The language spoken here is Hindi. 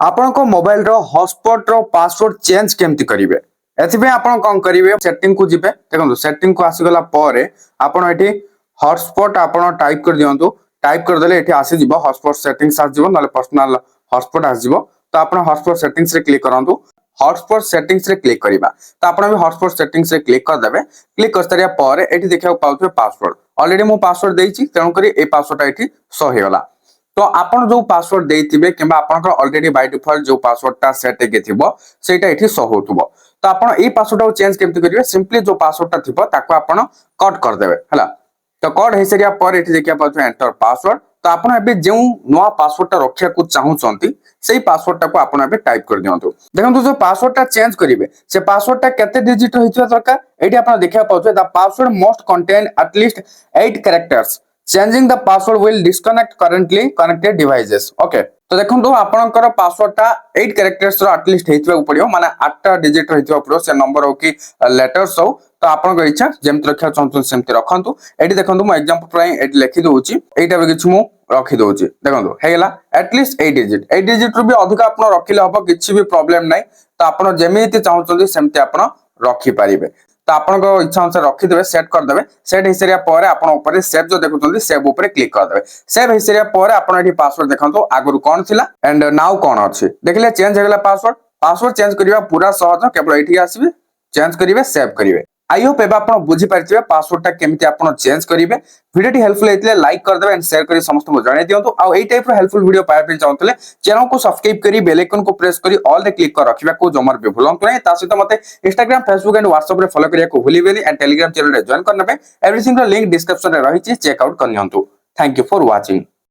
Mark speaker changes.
Speaker 1: आपण को मोबाइल रो हॉटस्पॉट रो पासवर्ड चेंज केमती करिवे एथिबे आपण कोन करिवे सेटिंग को जिबे देखंतु सेटिंग को आसी गला पारे आपण एठी हॉटस्पॉट आपण टाइप कर दियंतु टाइप कर देले एठी आसी जिवो हॉटस्पॉट सेटिंग्स आसी जिवो नले पर्सनल हॉटस्पॉट आसी जिवो तो आपण हॉटस्पॉट सेटिंग्स रे क्लिक करंतु हॉटस्पॉट सेटिंग्स रे क्लिक करिबा तो आपण भी हॉटस्पॉट सेटिंग्स रे क्लिक कर देबे क्लिक कर सरिया पारे एठी देखिया पाउथबे पासवर्ड ऑलरेडी मो पासवर्ड देइची तेनु करी ए पासवर्ड एठी सो हे गला तो आपण जो पासवर्ड देइथिबे किबा आपनकर ऑलरेडी बाय डिफॉल्ट जो पासवर्ड ता सेट के थिबो सेटा एठी सो होतबो तो आपण ए पासवर्ड को चेंज केमति करिवे सिंपली जो पासवर्ड ता थिबो ताको आपण कट कर देबे हला तो कट हे सरिया पर एठी देखिया पाछो एंटर पासवर्ड तो आपण एबे जे नवा पासवर्ड ता रखिया को चाहू चंती सेही पासवर्ड ता को आपण एबे टाइप कर दियंतु देखंतु जो पासवर्ड ता चेंज करिवे से पासवर्ड ता केते डिजिट होइतबा दरकार एठी आपण देखिया पाछो the password must contain at least 8 characters changing the password will disconnect currently connected devices okay तो देखंतु आपनकर पासवर्ड ता 8 कैरेक्टर्स रो एटलीस्ट हेतिबा पड़ियो माने 8 टा डिजिट हेतिबा पड़ियो से नंबर हो कि लेटर्स हो तो आपनकर इच्छा जेमति रखिया चाहतु सेमति रखंतु एठी देखंतु म एग्जांपल पई एठी लिखि दोउची एटा भी किछ मु रखि दोउची देखंतु हेला एटलीस्ट 8 डिजिट रो भी अधिक आपन रखिले हबो किछ भी प्रॉब्लम नै तो आपन जेमिति चाहउछंती सेमति आपन रखि पारिबे तो आपण को इच्छा अनुसार रखी देबे सेट कर देबे सेट हिसरिया पर आपण ऊपर सेव जो देखुछंती सेव ऊपर क्लिक कर देबे सेव हिसरिया पर आपण एठी पासवर्ड देखंतु आगरु कोन थिला एंड नाउ कोन अछि देखले चेंज हेगला पासवर्ड चेंज करिवा पूरा सहज केवल एठी आसीबे चेंज करिवे सेव करिवे आई होप एबा आपण बुझी पारथिबे पासवर्ड ता केमति आपण चेंज करिवे वीडियो टी हेल्पफुल हेतले लाइक कर देबे एंड शेयर करी समस्त को जाने दियंतु आ एई टाइप रो हेल्पफुल वीडियो पाए पे चाहतले चैनल को सब्सक्राइब करी बेल आइकन को प्रेस करी ऑल रे क्लिक कर रखिबा को जमर भी भूलंतु नै ता सहित मते इंस्टाग्राम फेसबुक एंड व्हाट्सएप रे फॉलो करिया को भूलिबेनी एंड टेलीग्राम चैनल रे जॉइन करनबे एवरीथिंग रो लिंक डिस्क्रिप्शन रे रहिछि चेक आउट करनियंतु थैंक यू फॉर वाचिंग।